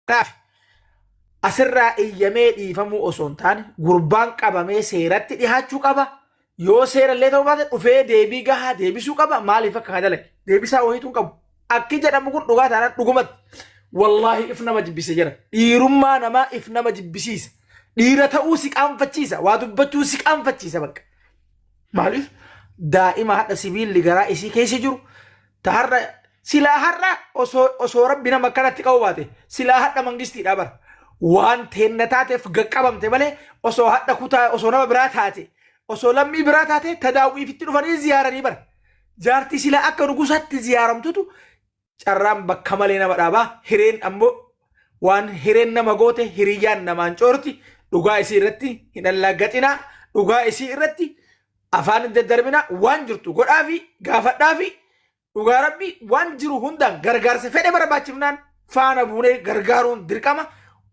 Kanaaf asirraa iyyamee dhiifamuu osoo hin taane gurbaan qabamee seeratti dhihaachuu qaba. Yoo seerallee ta'uu baate dhufee deebii gahaa deebisuu qaba. Maaliif akka kadalage deebisaa wayituu qabu. Akki jedhamu kun dhugaa taanaan dhugumatti. Wallahi if nama jibbise jira. Dhiirummaa namaa if nama jibbisiisa. Dhiira ta'uu si qaanfachiisa. Waa dubbachuu si qaanfachiisa bakka. Maaliif daa'ima hadha sibiilli garaa isii keessa jiru taharra silaa har'a osoo rabbi nama kanatti qabu baate silaa hadha mangistiidha bara. Waan teenna taateef gaqqabamte malee osoo hadha kutaa osoo nama biraa taate osoo lammii biraa taate tadaawwiif itti dhufanii ziyaaranii bara. Jaartii silaa akka nugusaatti ziyaaramtutu carraan bakka malee nama dhaabaa. Hireen ammoo waan hireen nama goote hiriyyaan namaan coorti. Dhugaa isii irratti hin allaggaxinaa. Dhugaa isii irratti afaan hin daddarbinaa. Waan jirtu godhaafi gaafadhaafi dhugaa rabbi waan jiru hundaan gargaarsa fedhe barbaachifnaan faana buunee gargaaruun dirqama.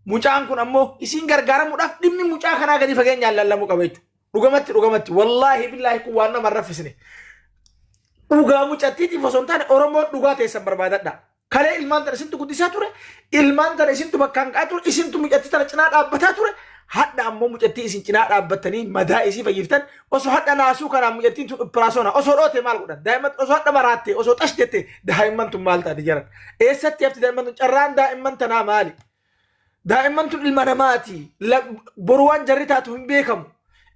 Mucaan kun ammoo isiin gargaaramuudhaaf dhimmi mucaa kanaa gadi fageenyaan laallamuu qaba jechuudha. Dhugumatti wallaahi billaahi kun waan nama raffisne. Dhugaa mucattiitiif osoo hin taane Oromoon dhugaa teessan barbaadadha. Kalee ilmaan tana isintu guddisaa ture. Ilmaan tana isintu bakkaan qaa ture. Isintu mucattii tana cinaa dhaabbataa ture. Hadha ammoo mucattii isin cinaa dhaabbattanii madaa isii fayyiftan osoo hadha naasuu kanaan mucattiin tun operaasyoona osoo dhoote maal godhan daa'imman osoo hadha maraatte osoo xash jette daa'imman tun maal taate jiran eessatti hafti daa'imman tun carraan daa'imman tanaa maali daa'imman tun ilma namaati boru waan jarri taatu hin beekamu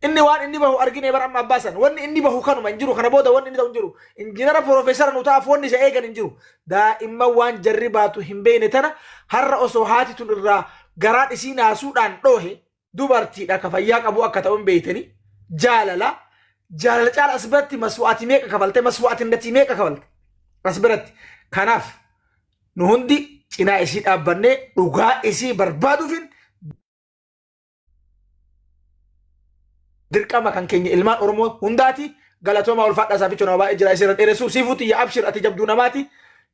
inni waan inni bahu argine bara amma abbaasan wanni inni bahu kanuma hin jiru kana booda wanni inni ta'u hin jiru injiinara piroofeesara nu ta'aaf wanni isa eegan hin jiru daa'imman waan jarri baatu hin beekne tana har'a osoo haati tun irraa garaan isii naasuudhaan dhoohe dubartiidha ka fayyaa qabu akka ta'u hin beeytanii jaalala caala as biratti maswaati meeqa kafalte maswaatinati meeqa kafalte as biratti kanaaf nu hundi cinaa isii dhaabbannee dhugaa isii barbaaduufin dirqama kan keenya ilmaan Oromoo hundaati galatooma ulfaadhaa saafichoo nama baay'ee jira isirra dheeressuuf siifuuti yaa abshir ati jabduu namaati.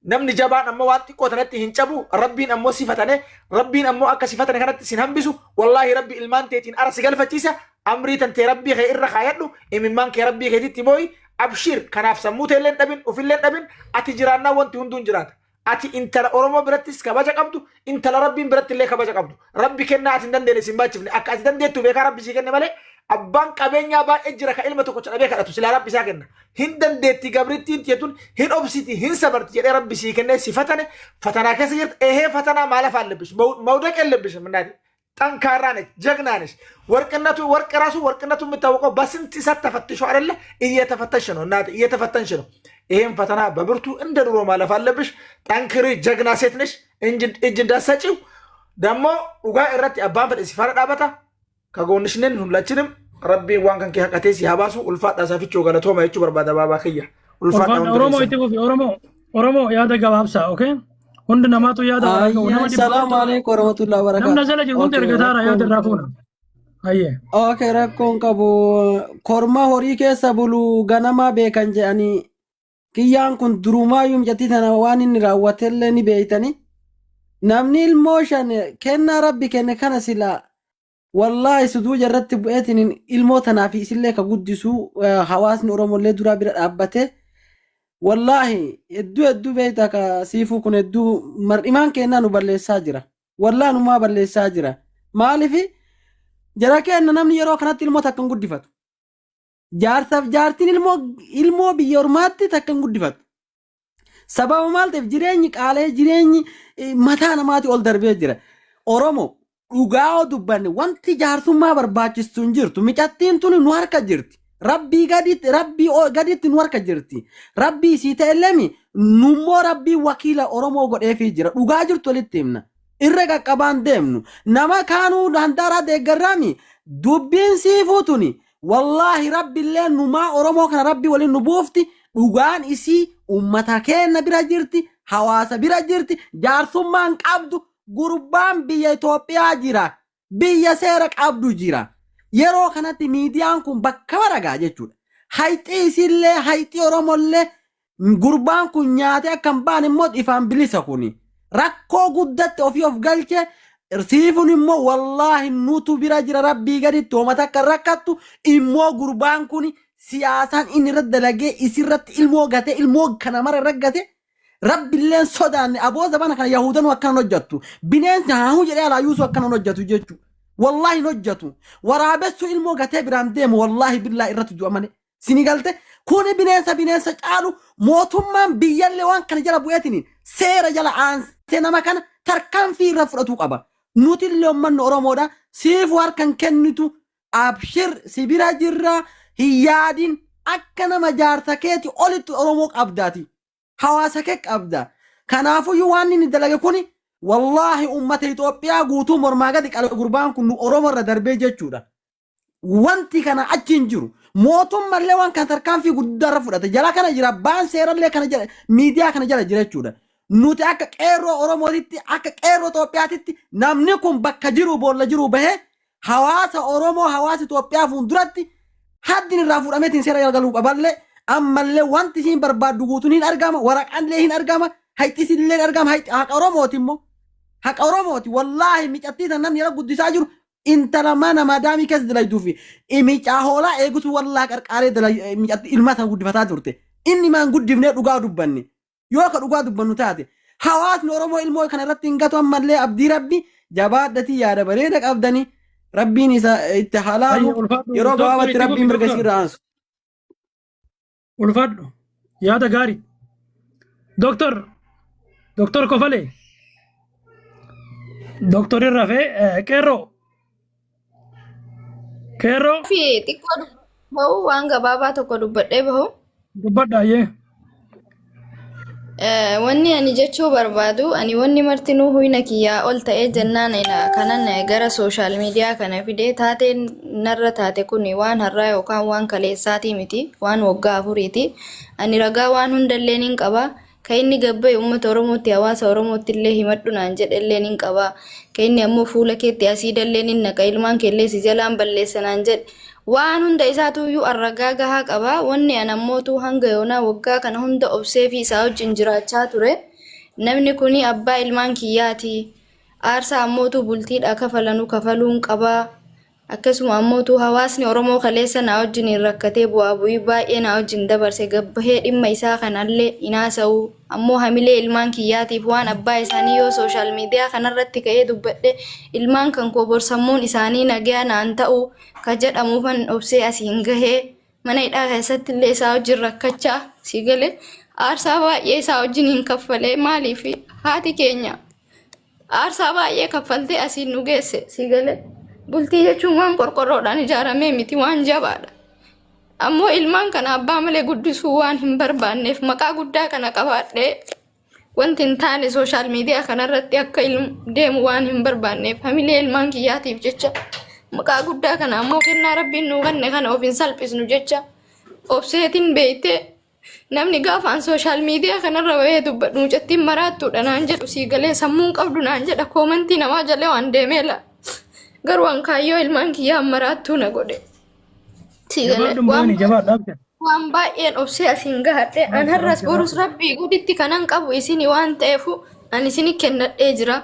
Namni jabaan ammoo waan xiqqoo tanatti hin cabu rabbiin ammoo sifatane rabbiin ammoo akka sifatane kanatti sin hambisu wallahi rabbi ilmaan teetiin ara si galfachiisa amrii tantee rabbii kee irra kaayadhu imimmaan kee rabbii keetitti mooyi abshir kanaaf sammuu teelleen dhabin ufilleen dhabin ati jiraannaa wanti hunduun jiraata ati intala Oromoo birattis kabaja qabdu intala rabbiin biratti illee kabaja qabdu rabbi kennaa ati hin dandeenye sin baachifne akka ati dandeettu beekaa rabbi sii kenne malee abbaan qabeenyaa baay'ee jira ka ilma tokko cadhabee kadhatu silaa rabbi isaa kenna hin dandeetti gabrittiin tiyatun hin obsiti hin sabarti jedhee rabbi sii kennee si fatane fatanaa keessa jirta ehee fatanaa maala faan lebbish mawdaq የለብሽ ምናዲ ጠንካራ ነች ጀግና ነች ወርቅ ራሱ ወርቅነቱ የምታወቀው በስንት ሰዓት ተፈትሾ አይደለ እየተፈተሽ ነው እናት እየተፈተንሽ ነው ይሄን ፈተና በብርቱ እንደ ድሮ ማለፍ አለብሽ ጠንክሪ ጀግና ሴት ነሽ እጅ እንዳሰጪው ደግሞ ኡጋ እረት አባን ፈደ ሲፈረዳበታ ከጎንሽ ነን ሁላችንም ረቢ ዋን ከንኪ ሀቀቴ ሲያባሱ ኡልፋዳ ሳፊቾ ገለቶማ ይቹ በርባዳ ባባ ከያ ኡልፋዳ ኦሮሞ ያደ ገባብሳ ኦኬ ሁንድ ነማቱ ያደ ሰላም አለይኩም ወራህመቱላሂ ወበረካቱ ነዘለ ጅንተ እርገታራ ያደ ራፉና አየ ኦኬ ረኮን ቀቡ ኮርማ ሆሪ ኬሰ ቡሉ ገነማ ቤከን ጀአኒ ኪያን ኩን ድሩማዩም ጀቲተና ዋኒን ራወተለኒ ቤይተኒ namni ilmooshan kenna rabbi kenne kana sila wallahi suduu jarratti bu'eetin ilmoo tanaaf isillee ka guddisu hawaasni Oromollee dura bira dhaabbate wallahi hedduu beeyta ka siifuu kun hedduu mar'imaan kennaa nu balleessaa jira wallahi numaa balleessaa jira maaliif jara kenna namni yeroo kanatti ilmoo takkan guddifatu jaarsaaf jaartiin ilmoo biyya ormaatti takkan guddifatu sababa maal ta'eef jireenyi qaalee jireenyi mataa namaati ol darbee jira Oromo dhugaa dubbanne wanti jaarsummaa barbaachistu hin jirtu micattiin tun nu harka jirti rabbii gaditti nu harka jirti rabbii sii ta'ellemi nummoo rabbii wakiila Oromoo godheefii jira dhugaa jirtu walitti himna irra qaqqabaan deemnu nama kaanuu handaara deeggarraami dubbiin siifuu tuni wallahi rabbiillee numaa Oromoo kana rabbii waliin nu buufti dhugaan isii ummata keenya bira jirti hawaasa bira jirti jaarsummaan qabdu gurbaan biyya Itoophiyaa jira biyya seera qabdu jira yeroo kanatti miidiyaan kun bakka baragaa jechuudha hayxii isillee hayxii Oromollee gurbaan kun nyaate akka hin baane immoo ifaan bilisa kuni rakkoo guddatti ofii of galche siifun immoo wallahi nutu bira jira rabbii gaditti uummata akka rakkattu immoo gurbaan kun siyaasaan inni irratti dalagee isirratti ilmoo gate ilmoo kana mara raggate rabbi illeen sodaanne aboo zabana kana yahudanuu akkan hojjattu bineensi haahuu jedhee alaa yuusuu akkan hojjatu jechuudha. Wallahi hojjatu waraabessu ilmoo gatee biraan deemu wallahi billaa irratti du'a malee sini galte kuni bineensa caalu mootummaan biyyallee waan kana jala bu'eetiin seera jala aansee nama kana tarkaanfii irra fudhatuu qaba. Nuti illee uummanni Oromoodha siifu harkan kennitu abshir sibira jirra hiyyaadin akka nama jaarsa keeti olitti Oromoo qabdaati. Hawaasa kee qabda. Kanaafuu waan inni dalage kuni wallahi ummata Itoophiyaa guutuu mormaa gadi qala gurbaan kun Oromoo irra darbee jechuudha. Wanti kana achi hin jiru. Mootummallee waan kan tarkaanfii guddaarra fudhate jala kana jira baan seerallee kana jala miidiyaa kana jala jira jechuudha. Nuti akka qeerroo Oromootitti akka qeerroo Itoophiyaatitti namni kun bakka jiru boolla jiru bahee hawaasa Oromoo hawaasa Itoophiyaa fuulduratti haddin irraa fudhameetiin seera galgaluu qaballee ammallee wanti siin barbaaddu guutuun hin argama waraqaallee hin argama hayxisillee hin argama haqa Oromooti immoo haqa Oromooti wallahi micattii tan namni yeroo guddisaa jiru intala mana maadaamii keessa dalaytuu fi micaa hoolaa eegutu wallahi qarqaaree micattii ilma tan guddifataa turte inni maan guddifnee dhugaa dubbanne yoo ka dhugaa dubbannu taate hawaasni Oromoo ilmoo kana irratti hin gatu ammallee abdii rabbi jabaadhatii yaada bareeda qabdanii rabbiin isa itti halaalu yeroo gabaabatti rabbiin mirga sirraa aansu. Ulfadhu yaada gaarii Doktor Kofalee Doktorri rafee Qeerroo fi xiqqoo bahu waan gabaabaa tokko dubbadhee bahu. Dubbadhaayyee. Wanni ani jechuu barbaadu ani wanni martinuu huyna kiyyaa ol ta'ee jennaan kanan gara sooshaal miidiyaa kana fidee taateen narra taate kun waan har'aa yookaan waan kaleessaatii miti waan waggaa afuriiti. Ani ragaa waan hundallee nin qaba. Ka inni gabbee uummata Oromootti hawaasa Oromootti illee himadhu naan jedhellee nin qaba. Ka inni ammoo fuula keetti asiidallee nin naqa ilmaan keellee si jalaan balleessa naan jedhe. Waan hunda isaatuyyuu arragaa gahaa qaba. Wanni an ammootu hanga yoonaa waggaa kana hunda obsee fi isaa wajjin jiraachaa ture. Namni kuni abbaa ilmaan kiyyaati. Aarsaa ammootu bultiidha kafalanuu kafaluun qaba. Akkasuma ammootu hawaasni Oromoo kaleessa na wajjin rakkatee bu'aa bu'ii baay'ee na wajjin dabarse gabbahee dhimma isaa kanallee inaasa'u. Ammoo hamilee ilmaan kiyyaatiif waan abbaa isaanii yoo sooshaal miidiyaa kanarratti ka'ee dubbadhe ilmaan kan koborsammuun isaanii nagaa naan ta'u ka jedhamuufan obsee asiin gahee mana hidhaa keessatti illee isaa wajjin rakkachaa si gale aarsaa baay'ee isaa wajjin hin kaffalee maaliif haati keenya aarsaa baay'ee kaffaltee asiin nu geesse si gale bultii jechuun waan qorqorroodhaan ijaaramee miti waan jabaadha. Ammoo ilmaan kana abbaa malee guddisuu waan hin barbaanneef maqaa guddaa kana qabaadhee wanti hin taane sooshaal miidiyaa kanarratti akka deemu waan hin barbaanneef hamilee ilmaan kiyyaatiif jecha maqaa guddaa kana ammoo kennaa rabbiin nuu kanne kana of hin salphisnu jecha obseetiin beeytee namni gaafaan sooshaal miidiyaa kanarra bahee dubbadhu mucattiin maraattuudha naan jedhu sii galee sammuun qabdu naan jedha koomantii namaa jalee waan deemeela garuu an kaayyoo ilmaan kiyyaa maraattuu na godhe. Waan baay'een obsee asiin gahadhe an har'as borus rabbii guditti kanan qabu isini waan ta'eef ani isini kennadhee jira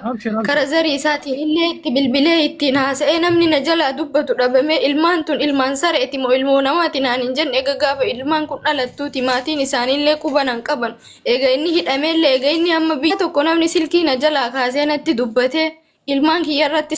kara zarii isaatiin illee itti bilbilee ittiin haasa'ee namni na jalaa dubbatu dhabamee ilmaan tun ilmaan sareeti moo ilmoo namaati naan hin jenne eega gaafa ilmaan kun dhalattuuti maatiin isaaniillee qubanan qaban eega inni hidhameellee eega inni amma biyya tokko namni silkii na jalaa kaasee natti dubbatee ilmaan kiyya irratti